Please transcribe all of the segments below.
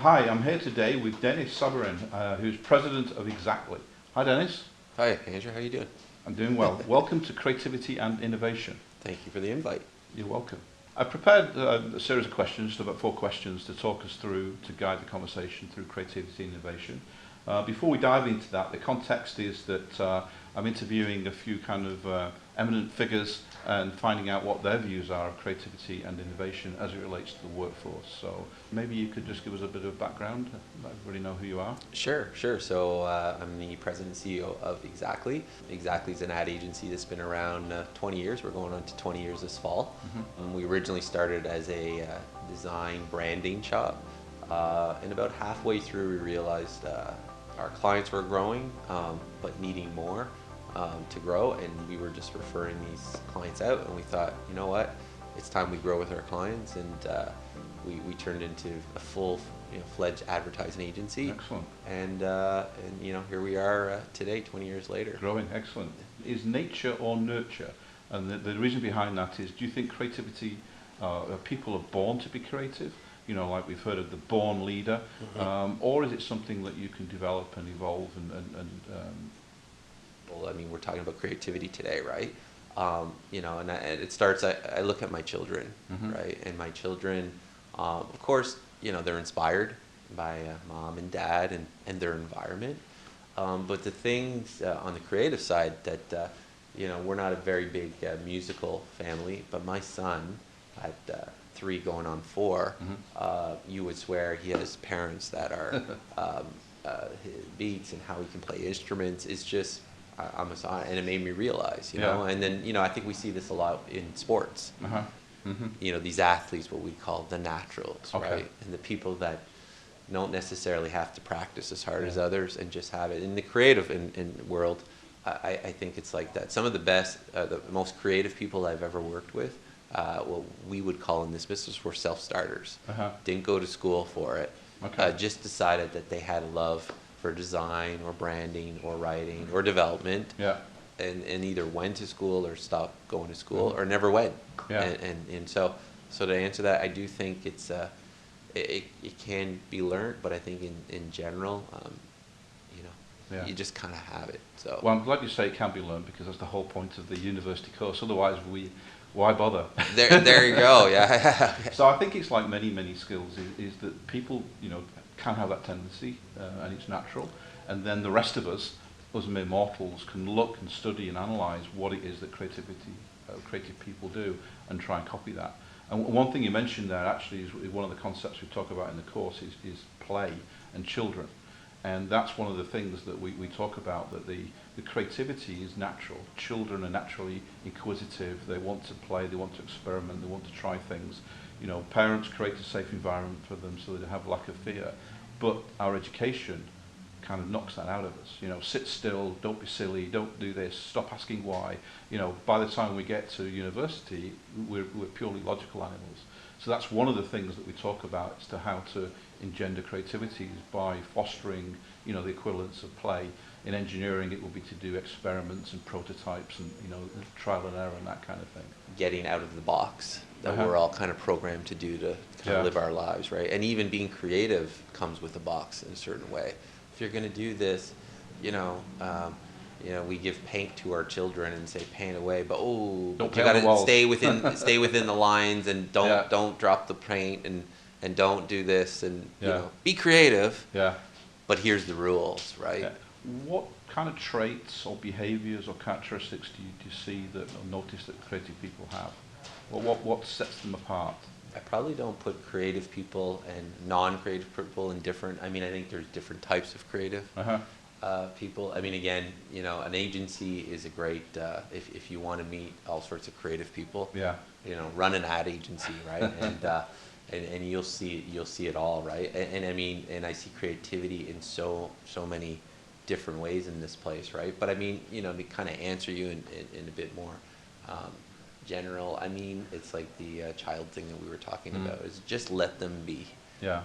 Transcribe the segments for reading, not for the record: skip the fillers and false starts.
hi, I'm here today with Denis Sabourin, who's president of Exactly. Hi, Denis. Hi, Andrew. How you doing? I'm doing well. Welcome to Creativity and Innovation. Thank you for the invite. You're welcome. I prepared a series of questions, just about 4 questions, to talk us through, to guide the conversation through creativity and innovation. Before we dive into that, the context is that I'm interviewing a few kind of eminent figures and finding out what their views are of creativity and innovation as it relates to the workforce. So maybe you could just give us a bit of background, let everybody know who you are. Sure. So I'm the president and CEO of Exactly. Exactly is an ad agency that's been around 20 years. We're going on to 20 years this fall. We originally started as a design branding shop. And about halfway through, we realized our clients were growing, but needing more to grow, and we were just referring these clients out, and we thought, you know what, it's time we grow with our clients, and we turned into a full-fledged advertising agency. Excellent. And here we are today, 20 years later. Growing, excellent. Is nature or nurture? And the reason behind that is, do you think creativity, people are born to be creative? You know, like we've heard of the born leader, or is it something that you can develop and evolve and Well, I mean, we're talking about creativity today, right? And it starts, I look at my children, right? And my children, of course, they're inspired by mom and dad and their environment. But the things on the creative side that, we're not a very big musical family, but my son at 3 going on 4, you would swear he has parents that are his beats and how he can play instruments is just, and it made me realize, know, and then, I think we see this a lot in sports. These athletes, what we call the naturals, right? And the people that don't necessarily have to practice as hard as others and just have it. In the creative world, I think it's like that. Some of the best, the most creative people I've ever worked with, what we would call in this business were self-starters. Didn't go to school for it. Just decided that they had a love for design or branding or writing or development, and either went to school or stopped going to school or never went. And so to answer that, I do think it's it can be learned, but I think in general, you just kind of have it. So well, I'm glad you say it can be learned, because that's the whole point of the university course. Otherwise, why bother? There you go. Yeah. So I think it's like many skills is that people can have that tendency, and it's natural, and then the rest of us mere mortals can look and study and analyze what it is that creative people do and try and copy that. And one thing you mentioned there actually is one of the concepts we talk about in the course is play and children. And that's one of the things that we talk about, that the creativity is natural. Children are naturally inquisitive. They want to play, they want to experiment, they want to try things. Parents create a safe environment for them so they have lack of fear. But our education kind of knocks that out of us. Sit still, don't be silly, don't do this, stop asking why. By the time we get to university, we're purely logical animals. So that's one of the things that we talk about as to how to engender creativity, is by fostering, the equivalence of play. In engineering, it will be to do experiments and prototypes and, trial and error and that kind of thing. Getting out of the box that we're all kind of programmed to do to kind of live our lives, right? And even being creative comes with a box in a certain way. If you're going to do this, we give paint to our children and say paint away, but you got to stay within the lines, and don't drop the paint, and don't do this, and be creative. But here's the rules, right? What kind of traits or behaviors or characteristics do you see that, or notice that creative people have? What sets them apart? I probably don't put creative people and non-creative people in different. I mean, I think there's different types of creative people. I mean, again, an agency is a great if you want to meet all sorts of creative people. Run an ad agency, right? and you'll see it all, right? And I mean, and I see creativity in so many different ways in this place, right? But I mean, to kind of answer you in a bit more general, I mean, it's like the child thing that we were talking about, is just let them be,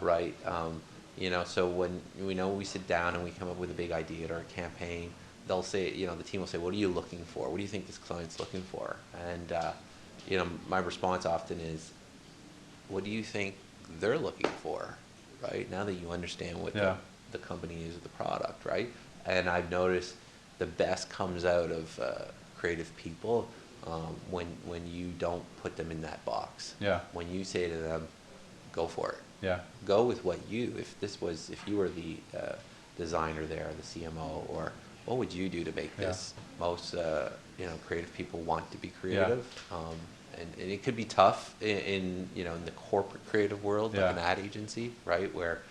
right? So when we sit down and we come up with a big idea or a campaign, they'll say, the team will say, what are you looking for? What do you think this client's looking for? And my response often is, what do you think they're looking for? right? Now that you understand what Yeah. the company is, or the product, right? And I've noticed the best comes out of creative people when you don't put them in that box. Yeah. When you say to them, go for it. Yeah. Go with what if you were the designer there, the CMO, or what would you do to make this? Most creative people want to be creative, and it could be tough in the corporate creative world, like an ad agency, right, where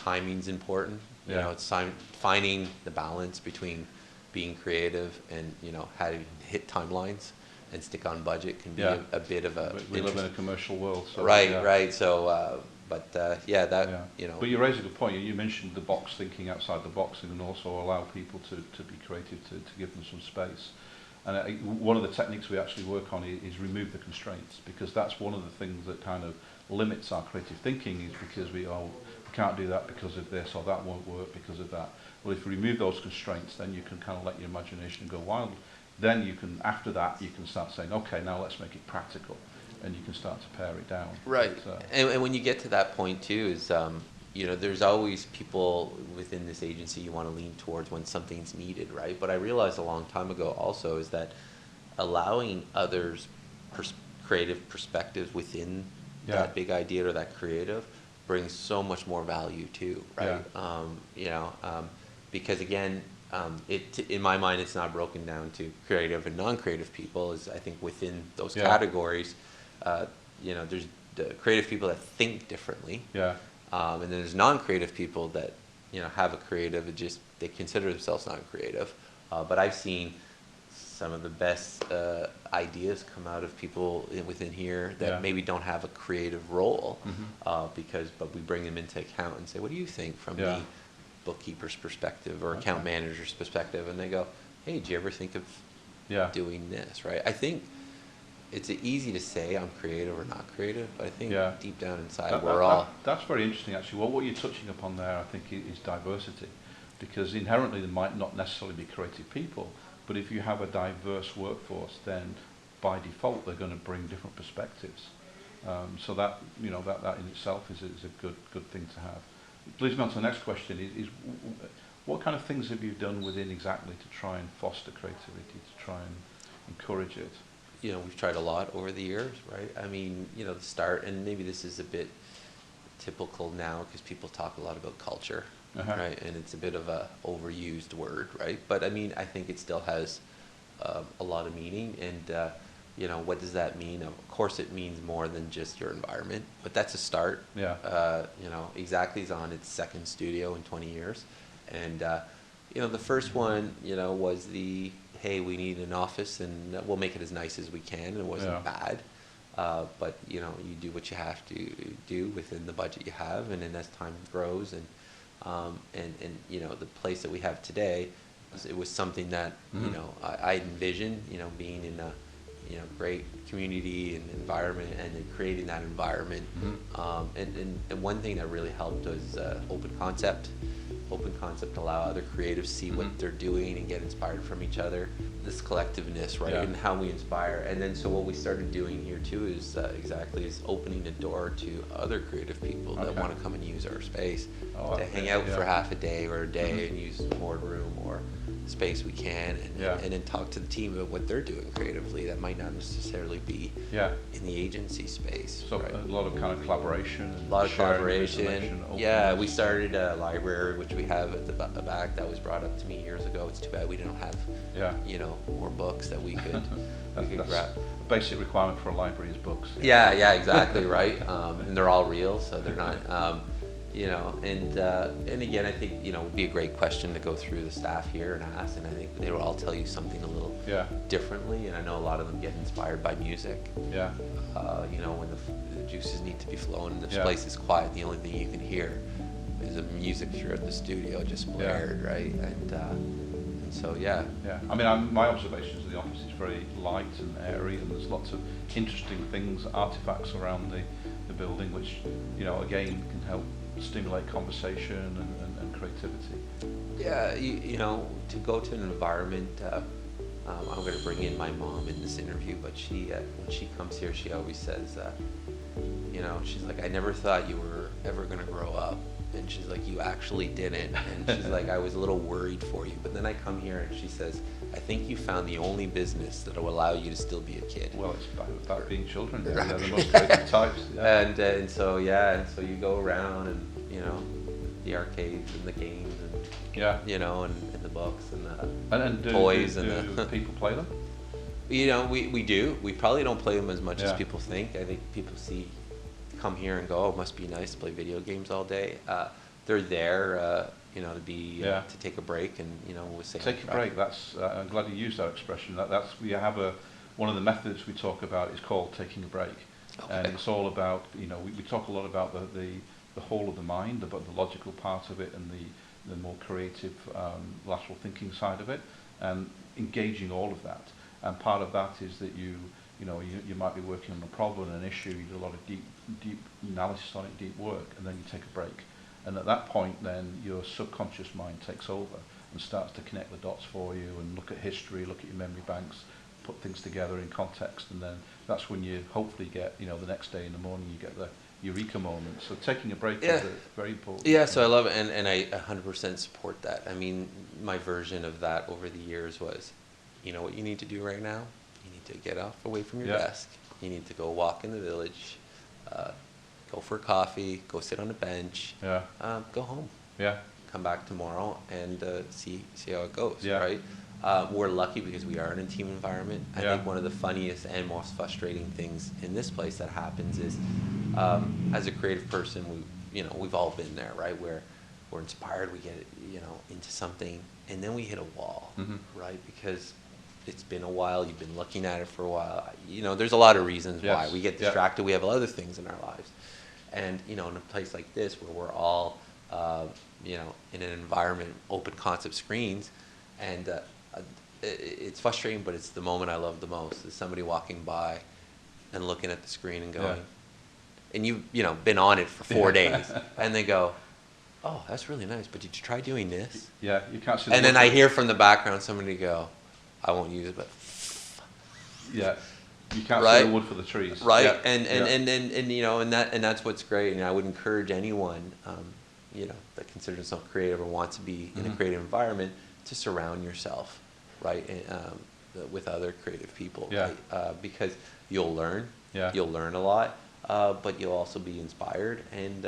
timing's important. You know, it's finding the balance between being creative and how to hit timelines and stick on budget can be a bit of a. We live in a commercial world, so right. So, but But you raise a good point. You mentioned the box, thinking outside the box, and also allow people to be creative, to give them some space. And one of the techniques we actually work on is remove the constraints, because that's one of the things that kind of limits our creative thinking, is because we can't do that because of this, or that won't work because of that. Well, if you remove those constraints, then you can kind of let your imagination go wild. Then you can, after that, you can start saying, okay, now let's make it practical, and you can start to pare it down. Right. But, and when you get to that point too, is there's always people within this agency you want to lean towards when something's needed, right? But I realized a long time ago also is that allowing others' creative perspectives within that big idea or that creative brings so much more value too, right? Because again, in my mind, it's not broken down to creative and non-creative people. I think within those categories, there's the creative people that think differently. Yeah. And then there's non-creative people that, have a creative, they consider themselves non-creative. But I've seen some of the best ideas come out of people within here that maybe don't have a creative role, but we bring them into account and say, what do you think from the bookkeeper's perspective or account manager's perspective? And they go, hey, do you ever think of doing this, right? I think it's easy to say I'm creative or not creative, but I think deep down inside that's very interesting actually. Well, what you're touching upon there, I think, is diversity, because inherently there might not necessarily be creative people, but if you have a diverse workforce, then by default they're going to bring different perspectives. So that that in itself is a good thing to have. It leads me on to the next question: is what kind of things have you done within Exactly to try and foster creativity, to try and encourage it? We've tried a lot over the years, right? I mean, the start, and maybe this is a bit typical now because people talk a lot about culture, right? And it's a bit of a overused word, right? But I mean, I think it still has a lot of meaning. And what does that mean? Of course, it means more than just your environment, but that's a start. Yeah. Exactly's on its second studio in 20 years, and the first one, was hey, we need an office and we'll make it as nice as we can. And it wasn't bad. But, you do what you have to do within the budget you have. And then as time grows and the place that we have today, it was something that, I envisioned, being in a, great community and environment and then creating that environment. And one thing that really helped was open concept. Open concept allow other creatives see what they're doing and get inspired from each other. This collectiveness, right, and how we inspire. And then so what we started doing here too is is opening the door to other creative people that want to come and use our space to hang out for half a day or a day and use the boardroom or space we can, and then talk to the team about what they're doing creatively that might not necessarily be in the agency space. So a lot of kind of collaboration. A lot of collaboration. Yeah, we started a library, which we have at the back. That was brought up to me years ago. It's too bad we don't have, more books that we could grab. A basic requirement for a library is books. Yeah, exactly, right. And they're all real, so they're not. And again, I think it would be a great question to go through the staff here and ask, and I think they will all tell you something a little differently. And I know a lot of them get inspired by music. Yeah. When the juices need to be flowing, and this place is quiet. The only thing you can hear is the music here at the studio just blared, right? And so yeah. I mean, my observations of the office is very light and airy, and there's lots of interesting things, artifacts around the building, which again can help stimulate conversation and creativity. Yeah, to go to an environment, I'm going to bring in my mom in this interview, but she, when she comes here, she always says, she's like, I never thought you were ever going to grow up And she's like, you actually didn't. And she's like, I was a little worried for you. But then I come here and she says, I think you found the only business that will allow you to still be a kid. Well, it's about being children. They're the most creative types. Yeah. And so you go around and, you know, the arcades and the games and, yeah, you know, and the books and the toys. Do people play them? You know, we do. We probably don't play them as much as Yeah. people think. I think people come here and go, oh, it must be nice to play video games all day. They're there, you know, to be to take a break and, you know, we'll say take a break. That's I'm glad you used that expression. We have one of the methods we talk about is called taking a break, okay. And it's all about, you know, we talk a lot about the whole of the mind, about the logical part of it and the more creative lateral thinking side of it, and engaging all of that. And part of that is that you might be working on a problem, an issue, you do a lot of deep analysis on it, deep work, and then you take a break. And at that point, then your subconscious mind takes over and starts to connect the dots for you and look at history, look at your memory banks, put things together in context, and then that's when you hopefully get, you know, the next day in the morning you get the eureka moment. So taking a break is very important. Yeah, so I love it, and I 100% support that. I mean, my version of that over the years was, you know what you need to do right now? You need to get away from your desk. You need to go walk in the village, go for coffee, go sit on a bench, go home. Yeah. Come back tomorrow and see how it goes, yeah. right? We're lucky because we are in a team environment. I think one of the funniest and most frustrating things in this place that happens is, as a creative person, we've all been there, right? Where we're inspired, we get, you know, into something, and then we hit a wall, right? Because it's been a while, you've been looking at it for a while. You know, there's a lot of reasons why. We get distracted, we have other things in our lives. And, you know, in a place like this where we're all, you know, in an environment, open concept screens, and it's frustrating, but it's the moment I love the most, is somebody walking by and looking at the screen and going, and you've, you know, been on it for 4 days, and they go, oh, that's really nice, but did you try doing this? Yeah, you can't see. And then I hear from the background somebody go, I won't use it, but yeah, you can't see the wood for the trees, right? Yeah. And you know, and that's what's great. And I would encourage anyone, you know, that considers themselves creative or wants to be in a creative environment, to surround yourself, right, with other creative people, right? Because you'll learn, you'll learn a lot, but you'll also be inspired, and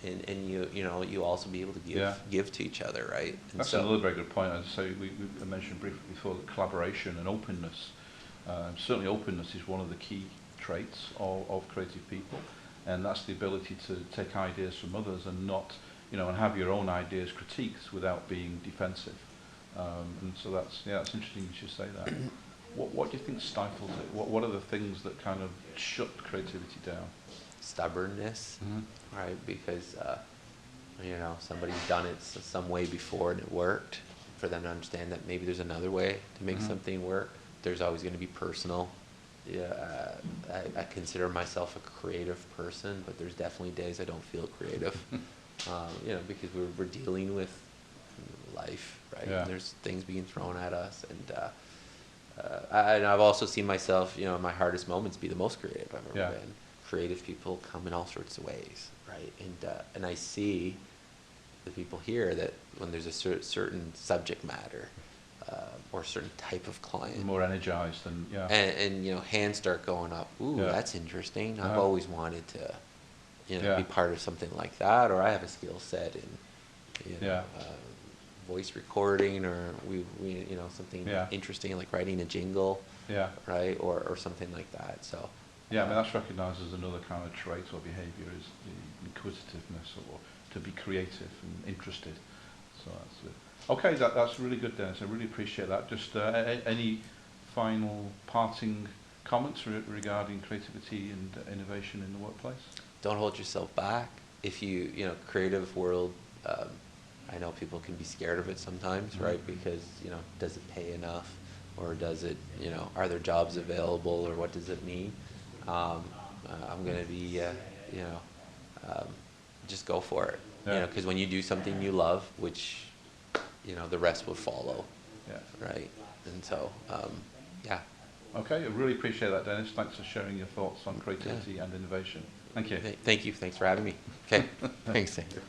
you'll also be able to give to each other, right? And that's another very good point. As I say, we mentioned briefly before that collaboration and openness. Certainly, openness is one of the key traits of creative people, and that's the ability to take ideas from others and not, you know, and have your own ideas critiqued without being defensive. And so that's interesting you should say that. What do you think stifles it? What are the things that kind of shut creativity down? Stubbornness, right? Because you know, somebody's done it some way before and it worked. For them to understand that maybe there's another way to make something work. There's always going to be personal. Yeah, I consider myself a creative person, but there's definitely days I don't feel creative. You know, because we're dealing with life, right? Yeah. And there's things being thrown at us, and I've also seen myself, you know, in my hardest moments, be the most creative I've ever been. Creative people come in all sorts of ways, right? And I see the people here that when there's a certain subject matter or a certain type of client, more energized and you know, hands start going up. Ooh, that's interesting. I've always wanted to, you know, be part of something like that, or I have a skill set in, you know, voice recording, or we you know, something interesting like writing a jingle, right, or something like that. So. Yeah, I mean, that's recognised as another kind of trait or behaviour, is the inquisitiveness, or to be creative and interested. So that's it. Okay, that's really good, Denis. I really appreciate that. Just any final parting comments regarding creativity and innovation in the workplace? Don't hold yourself back. If you know, creative world, I know people can be scared of it sometimes, right? Because, you know, does it pay enough, or does it, you know, are there jobs available, or what does it mean? I'm going to be, you know, just go for it. You know, because when you do something you love, which, you know, the rest will follow. Right. And so, Okay, I really appreciate that, Denis. Thanks for sharing your thoughts on creativity and innovation. Thank you. Thank you. Thanks for having me. Okay. Thanks, Andrew.